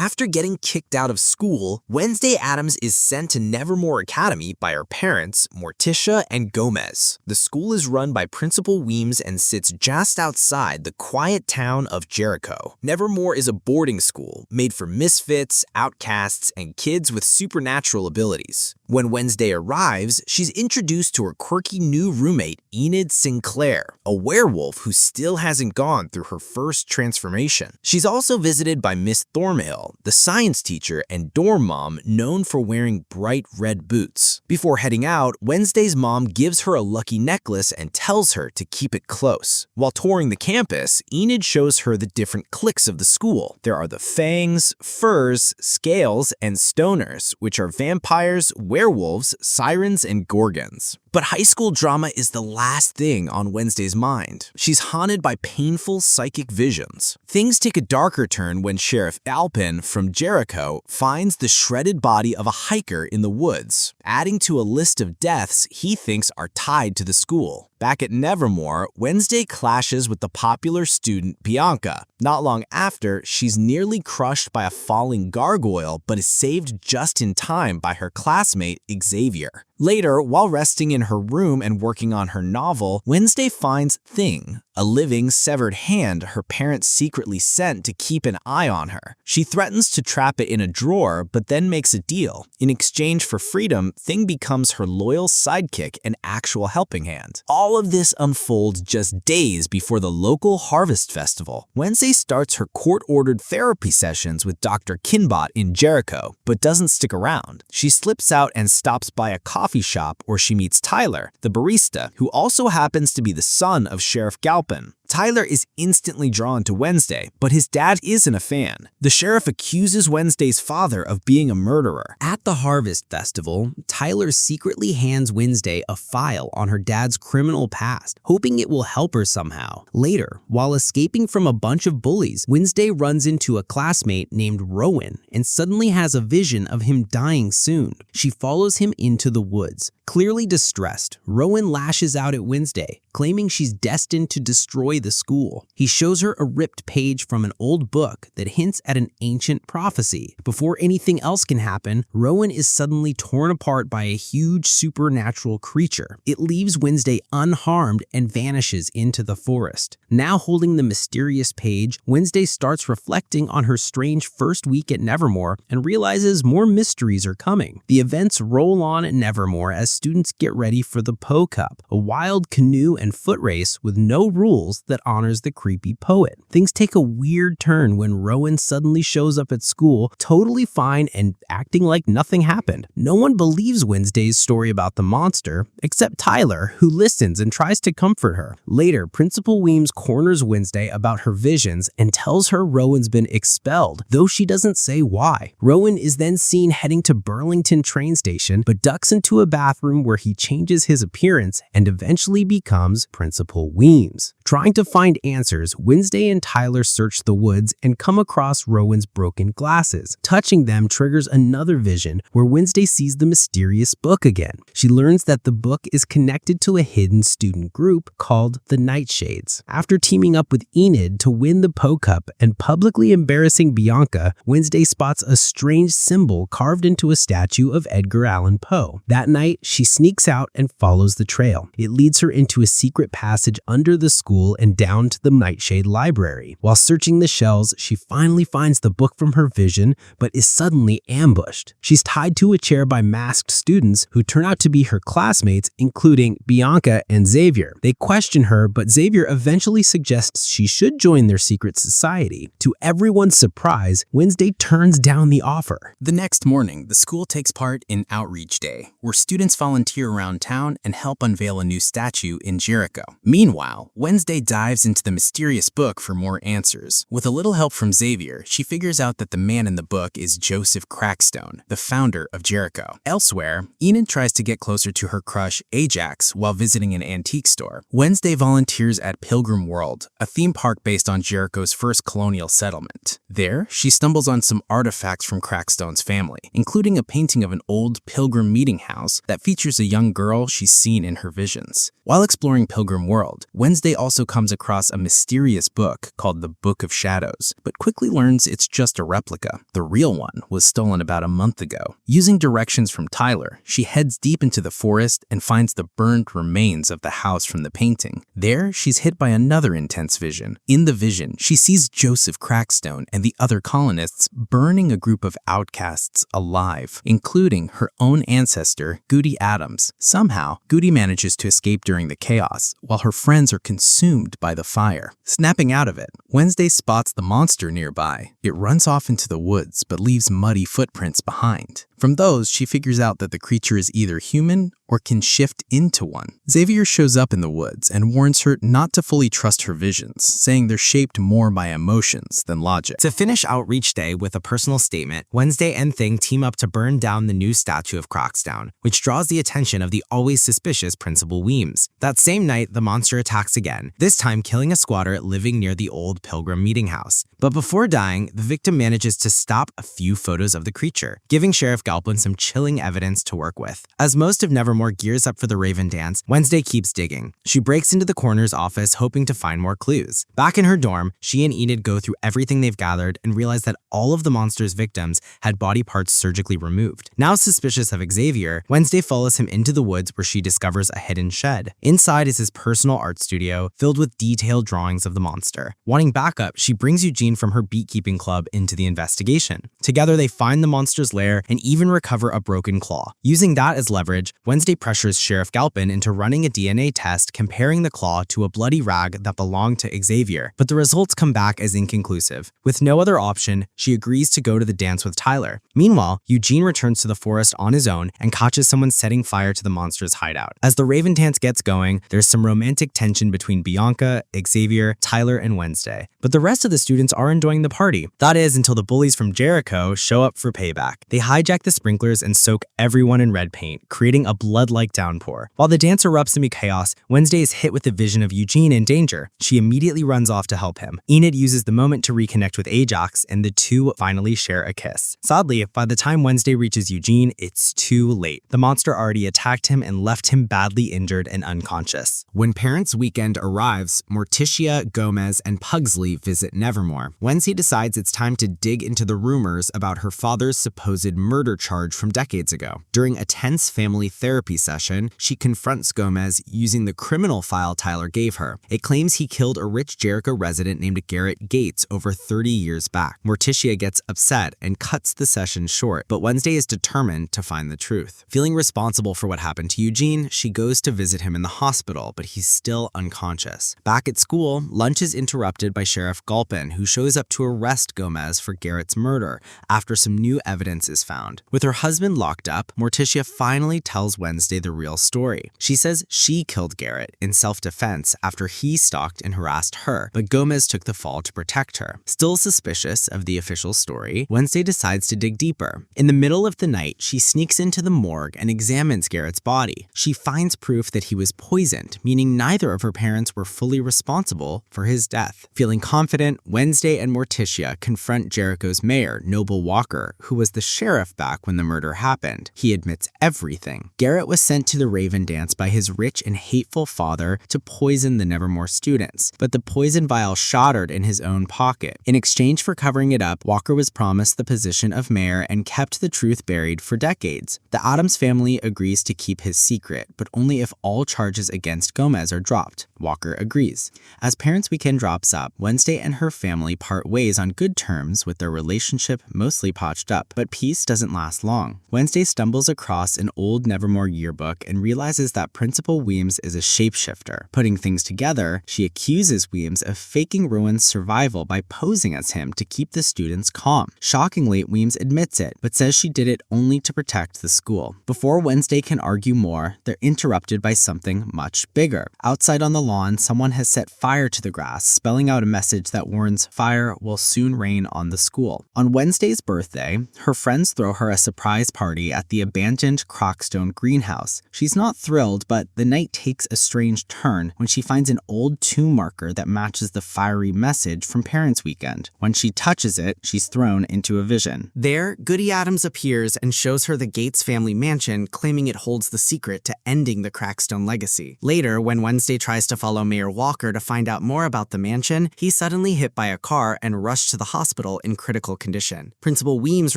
After getting kicked out of school, Wednesday Addams is sent to Nevermore Academy by her parents, Morticia and Gomez. The school is run by Principal Weems and sits just outside the quiet town of Jericho. Nevermore is a boarding school made for misfits, outcasts, and kids with supernatural abilities. When Wednesday arrives, she's introduced to her quirky new roommate, Enid Sinclair, a werewolf who still hasn't gone through her first transformation. She's also visited by Miss Thornhill, the science teacher and dorm mom known for wearing bright red boots. Before heading out, Wednesday's mom gives her a lucky necklace and tells her to keep it close. While touring the campus, Enid shows her the different cliques of the school. There are the Fangs, Furs, Scales, and Stoners, which are vampires, werewolves, sirens, and gorgons. But high school drama is the last thing on Wednesday's mind. She's haunted by painful psychic visions. Things take a darker turn when Sheriff Alpin from Jericho finds the shredded body of a hiker in the woods, adding to a list of deaths he thinks are tied to the school. Back at Nevermore, Wednesday clashes with the popular student Bianca. Not long after, she's nearly crushed by a falling gargoyle but is saved just in time by her classmate Xavier. Later, while resting in her room and working on her novel, Wednesday finds Thing, a living, severed hand her parents secretly sent to keep an eye on her. She threatens to trap it in a drawer, but then makes a deal. In exchange for freedom, Thing becomes her loyal sidekick and actual helping hand. All of this unfolds just days before the local Harvest Festival. Wednesday starts her court-ordered therapy sessions with Dr. Kinbot in Jericho, but doesn't stick around. She slips out and stops by a coffee shop where she meets Tyler, the barista, who also happens to be the son of Sheriff Galpin. Tyler is instantly drawn to Wednesday, but his dad isn't a fan. The sheriff accuses Wednesday's father of being a murderer. At the Harvest Festival, Tyler secretly hands Wednesday a file on her dad's criminal past, hoping it will help her somehow. Later, while escaping from a bunch of bullies, Wednesday runs into a classmate named Rowan and suddenly has a vision of him dying soon. She follows him into the woods. Clearly distressed, Rowan lashes out at Wednesday, claiming she's destined to destroy the school. He shows her a ripped page from an old book that hints at an ancient prophecy. Before anything else can happen, Rowan is suddenly torn apart by a huge supernatural creature. It leaves Wednesday unharmed and vanishes into the forest. Now holding the mysterious page, Wednesday starts reflecting on her strange first week at Nevermore and realizes more mysteries are coming. The events roll on at Nevermore as students get ready for the Poe Cup, a wild canoe and foot race with no rules that honors the creepy poet. Things take a weird turn when Rowan suddenly shows up at school, totally fine and acting like nothing happened. No one believes Wednesday's story about the monster, except Tyler, who listens and tries to comfort her. Later, Principal Weems corners Wednesday about her visions and tells her Rowan's been expelled, though she doesn't say why. Rowan is then seen heading to Burlington train station, but ducks into a bathroom where he changes his appearance and eventually becomes Principal Weems. Trying to find answers, Wednesday and Tyler search the woods and come across Rowan's broken glasses. Touching them triggers another vision where Wednesday sees the mysterious book again. She learns that the book is connected to a hidden student group called the Nightshades. After teaming up with Enid to win the Poe Cup and publicly embarrassing Bianca, Wednesday spots a strange symbol carved into a statue of Edgar Allan Poe. That night, she sneaks out and follows the trail. It leads her into a secret passage under the school and down to the Nightshade library. While searching the shelves, she finally finds the book from her vision, but is suddenly ambushed. She's tied to a chair by masked students who turn out to be her classmates, including Bianca and Xavier. They question her, but Xavier eventually suggests she should join their secret society. To everyone's surprise, Wednesday turns down the offer. The next morning, the school takes part in Outreach Day, where students volunteer around town and help unveil a new statue in Jericho. Meanwhile, Wednesday dives into the mysterious book for more answers. With a little help from Xavier, she figures out that the man in the book is Joseph Crackstone, the founder of Jericho. Elsewhere, Enid tries to get closer to her crush, Ajax, while visiting an antique store. Wednesday volunteers at Pilgrim World, a theme park based on Jericho's first colonial settlement. There, she stumbles on some artifacts from Crackstone's family, including a painting of an old pilgrim meeting house that features a young girl she's seen in her visions. While exploring exploring Pilgrim World, Wednesday also comes across a mysterious book called the Book of Shadows, but quickly learns it's just a replica. The real one was stolen about a month ago. Using directions from Tyler, she heads deep into the forest and finds the burned remains of the house from the painting. There, she's hit by another intense vision. In the vision, she sees Joseph Crackstone and the other colonists burning a group of outcasts alive, including her own ancestor, Goody Addams. Somehow, Goody manages to escape during the chaos, while her friends are consumed by the fire. Snapping out of it, Wednesday spots the monster nearby. It runs off into the woods, but leaves muddy footprints behind. From those, she figures out that the creature is either human or can shift into one. Xavier shows up in the woods and warns her not to fully trust her visions, saying they're shaped more by emotions than logic. To finish Outreach Day with a personal statement, Wednesday and Thing team up to burn down the new statue of Crockstown, which draws the attention of the always suspicious Principal Weems. That same night, the monster attacks again, this time killing a squatter living near the old Pilgrim meeting house. But before dying, the victim manages to stop a few photos of the creature, giving Sheriff Galpin some chilling evidence to work with. As most of Nevermore gears up for the Raven dance, Wednesday keeps digging. She breaks into the coroner's office hoping to find more clues. Back in her dorm, she and Enid go through everything they've gathered and realize that all of the monster's victims had body parts surgically removed. Now suspicious of Xavier, Wednesday follows him into the woods where she discovers a hidden shed. Inside is his personal art studio filled with detailed drawings of the monster. Wanting backup, she brings Eugene from her beekeeping club into the investigation. Together, they find the monster's lair and even recover a broken claw. Using that as leverage, Wednesday pressures Sheriff Galpin into running a DNA test comparing the claw to a bloody rag that belonged to Xavier, but the results come back as inconclusive. With no other option, she agrees to go to the dance with Tyler. Meanwhile, Eugene returns to the forest on his own and catches someone setting fire to the monster's hideout. As the Raven dance gets going, there's some romantic tension between Bianca, Xavier, Tyler, and Wednesday. But the rest of the students are enjoying the party. That is, until the bullies from Jericho show up for payback. They hijack the sprinklers and soak everyone in red paint, creating a blood-like downpour. While the dance erupts into chaos, Wednesday is hit with the vision of Eugene in danger. She immediately runs off to help him. Enid uses the moment to reconnect with Ajax, and the two finally share a kiss. Sadly, by the time Wednesday reaches Eugene, it's too late. The monster already attacked him and left him badly injured and unconscious. When Parents' Weekend arrives, Morticia, Gomez, and Pugsley visit Nevermore. Wednesday decides it's time to dig into the rumors about her father's supposed murder charge from decades ago. During a tense family therapy session, she confronts Gomez using the criminal file Tyler gave her. It claims he killed a rich Jericho resident named Garrett Gates over 30 years back. Morticia gets upset and cuts the session short, but Wednesday is determined to find the truth. Feeling responsible for what happened to Eugene, she goes to visit him in the hospital, but he's still unconscious. Back at school, lunch is interrupted by Sheriff Galpin, who shows up to arrest Gomez for Garrett's murder after some new evidence is found. With her husband locked up, Morticia finally tells Wednesday the real story. She says she killed Garrett in self-defense after he stalked and harassed her, but Gomez took the fall to protect her. Still suspicious of the official story, Wednesday decides to dig deeper. In the middle of the night, she sneaks into the morgue and examines Garrett's body. She finds proof that he was poisoned, meaning neither of her parents were fully responsible for his death. Feeling confident, Wednesday and Morticia confront Jericho's mayor, Noble Walker, who was the sheriff back when the murder happened. He admits everything. Garrett was sent to the Raven dance by his rich and hateful father to poison the Nevermore students, but the poison vial shattered in his own pocket. In exchange for covering it up, Walker was promised the position of mayor and kept the truth buried for decades. The Addams family agrees to keep his secret, but only if all charges against Gomez are dropped. Walker agrees. As Parents' Weekend drops up, Wednesday and her family part ways on good terms with their relationship mostly patched up, but peace doesn't last long. Wednesday stumbles across an old Nevermore yearbook and realizes that Principal Weems is a shapeshifter. Putting things together, she accuses Weems of faking Rowan's survival by posing as him to keep the students calm. Shockingly, Weems admits it, but says she did it only to protect the school. Before Wednesday can argue more, they're interrupted by something much bigger. Outside on the lawn, someone has set fire to the grass, spelling out a message that warns fire will soon rain on the school. On Wednesday's birthday, her friends throw her for a surprise party at the abandoned Crockstone greenhouse. She's not thrilled, but the night takes a strange turn when she finds an old tomb marker that matches the fiery message from Parents' Weekend. When she touches it, she's thrown into a vision. There, Goody Addams appears and shows her the Gates family mansion, claiming it holds the secret to ending the Crockstone legacy. Later, when Wednesday tries to follow Mayor Walker to find out more about the mansion, he's suddenly hit by a car and rushed to the hospital in critical condition. Principal Weems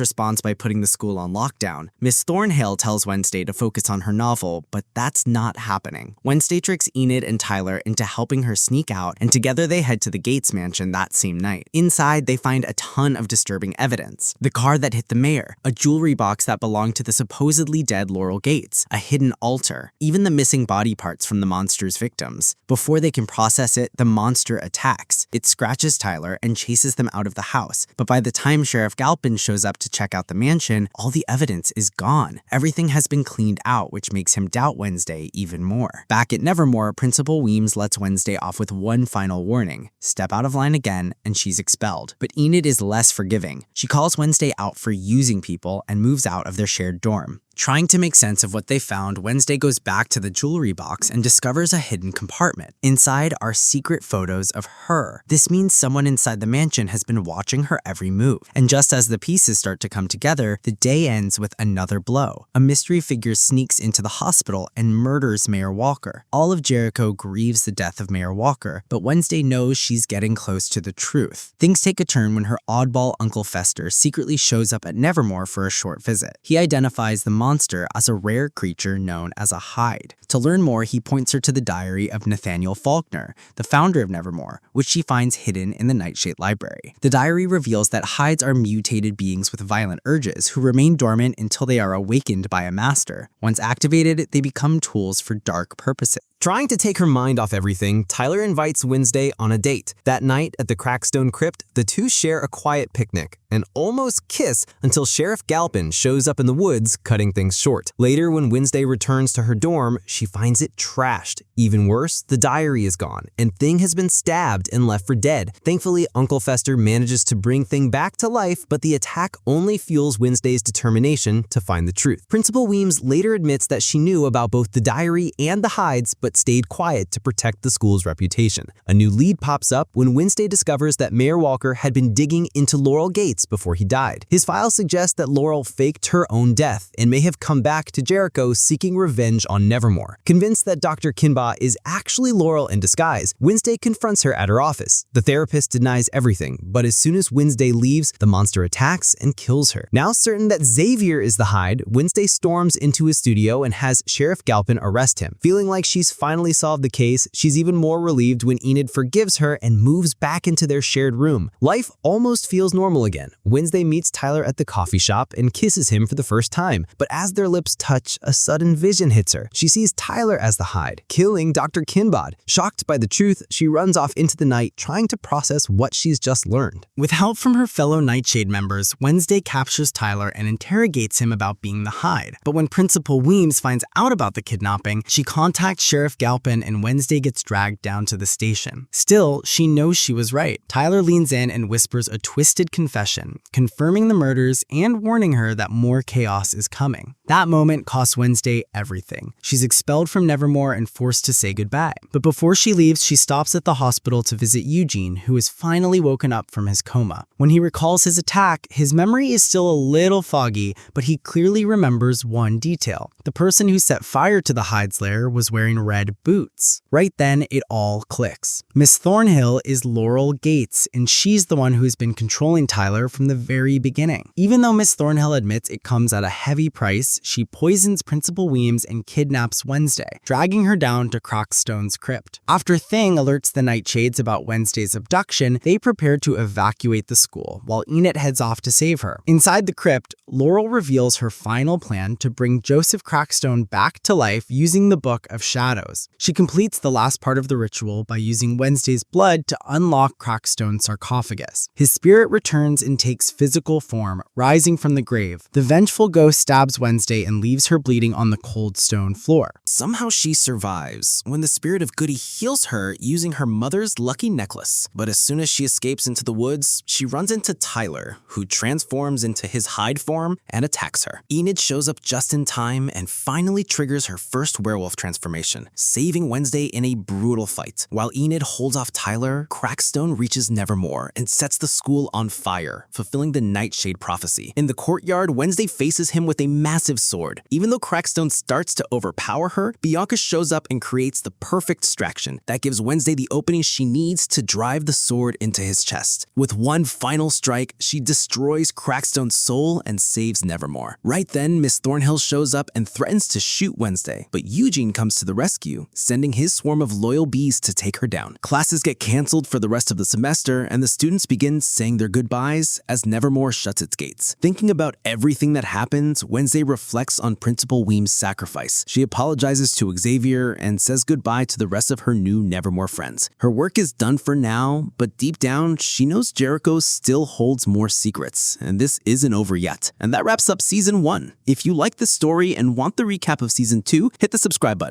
responds by putting the school on lockdown. Miss Thornhill tells Wednesday to focus on her novel, but that's not happening. Wednesday tricks Enid and Tyler into helping her sneak out, and together they head to the Gates mansion that same night. Inside, they find a ton of disturbing evidence. The car that hit the mayor, a jewelry box that belonged to the supposedly dead Laurel Gates, a hidden altar, even the missing body parts from the monster's victims. Before they can process it, the monster attacks. It scratches Tyler and chases them out of the house, but by the time Sheriff Galpin shows up to check out the mansion, all the evidence is gone. Everything has been cleaned out, which makes him doubt Wednesday even more. Back at Nevermore, Principal Weems lets Wednesday off with one final warning: step out of line again and she's expelled. But Enid is less forgiving. She calls Wednesday out for using people and moves out of their shared dorm. Trying to make sense of what they found, Wednesday goes back to the jewelry box and discovers a hidden compartment. Inside are secret photos of her. This means someone inside the mansion has been watching her every move. And just as the pieces start to come together, the day ends with another blow. A mystery figure sneaks into the hospital and murders Mayor Walker. All of Jericho grieves the death of Mayor Walker, but Wednesday knows she's getting close to the truth. Things take a turn when her oddball Uncle Fester secretly shows up at Nevermore for a short visit. He identifies the monster as a rare creature known as a hide. To learn more, he points her to the diary of Nathaniel Faulkner, the founder of Nevermore, which she finds hidden in the Nightshade Library. The diary reveals that hides are mutated beings with violent urges who remain dormant until they are awakened by a master. Once activated, they become tools for dark purposes. Trying to take her mind off everything, Tyler invites Wednesday on a date. That night at the Crockstone Crypt, the two share a quiet picnic and almost kiss until Sheriff Galpin shows up in the woods, cutting things short. Later, when Wednesday returns to her dorm, she finds it trashed. Even worse, the diary is gone, and Thing has been stabbed and left for dead. Thankfully, Uncle Fester manages to bring Thing back to life, but the attack only fuels Wednesday's determination to find the truth. Principal Weems later admits that she knew about both the diary and the hides, but stayed quiet to protect the school's reputation. A new lead pops up when Wednesday discovers that Mayor Walker had been digging into Laurel Gates before he died. His files suggest that Laurel faked her own death and may have come back to Jericho seeking revenge on Nevermore. Convinced that Dr. Kinbaugh is actually Laurel in disguise, Wednesday confronts her at her office. The therapist denies everything, but as soon as Wednesday leaves, the monster attacks and kills her. Now certain that Xavier is the hide, Wednesday storms into his studio and has Sheriff Galpin arrest him. Feeling like she's finally solved the case, she's even more relieved when Enid forgives her and moves back into their shared room. Life almost feels normal again. Wednesday meets Tyler at the coffee shop and kisses him for the first time, but as their lips touch, a sudden vision hits her. She sees Tyler as the hide, killing Dr. Kinbaugh. Shocked by the truth, she runs off into the night, trying to process what she's just learned. With help from her fellow Nightshade members, Wednesday captures Tyler and interrogates him about being the hide. But when Principal Weems finds out about the kidnapping, she contacts Sheriff Galpin and Wednesday gets dragged down to the station. Still, she knows she was right. Tyler leans in and whispers a twisted confession, confirming the murders and warning her that more chaos is coming. That moment costs Wednesday everything. She's expelled from Nevermore and forced to say goodbye. But before she leaves, she stops at the hospital to visit Eugene, who is finally woken up from his coma. When he recalls his attack, his memory is still a little foggy, but he clearly remembers one detail. The person who set fire to the hide's lair was wearing red boots. Right then, it all clicks. Miss Thornhill is Laurel Gates, and she's the one who's been controlling Tyler from the very beginning. Even though Miss Thornhill admits it comes at a heavy price, she poisons Principal Weems and kidnaps Wednesday, dragging her down to Crockstone's crypt. After Thing alerts the Nightshades about Wednesday's abduction, they prepare to evacuate the school, while Enid heads off to save her. Inside the crypt, Laurel reveals her final plan to bring Joseph Crockstone back to life using the Book of Shadows. shows. She completes the last part of the ritual by using Wednesday's blood to unlock Crackstone's sarcophagus. His spirit returns and takes physical form, rising from the grave. The vengeful ghost stabs Wednesday and leaves her bleeding on the cold stone floor. Somehow she survives when the spirit of Goody heals her using her mother's lucky necklace. But as soon as she escapes into the woods, she runs into Tyler, who transforms into his Hyde form and attacks her. Enid shows up just in time and finally triggers her first werewolf transformation, saving Wednesday in a brutal fight. While Enid holds off Tyler, Crackstone reaches Nevermore and sets the school on fire, fulfilling the Nightshade prophecy. In the courtyard, Wednesday faces him with a massive sword. Even though Crackstone starts to overpower her, Bianca shows up and creates the perfect distraction that gives Wednesday the opening she needs to drive the sword into his chest. With one final strike, she destroys Crackstone's soul and saves Nevermore. Right then, Miss Thornhill shows up and threatens to shoot Wednesday, but Eugene comes to the rescue, sending his swarm of loyal bees to take her down. Classes get canceled for the rest of the semester, and the students begin saying their goodbyes as Nevermore shuts its gates. Thinking about everything that happens, Wednesday reflects on Principal Weem's sacrifice. She apologizes to Xavier and says goodbye to the rest of her new Nevermore friends. Her work is done for now, but deep down, she knows Jericho still holds more secrets, and this isn't over yet. And that wraps up Season 1. If you like this story and want the recap of Season 2, hit the subscribe button.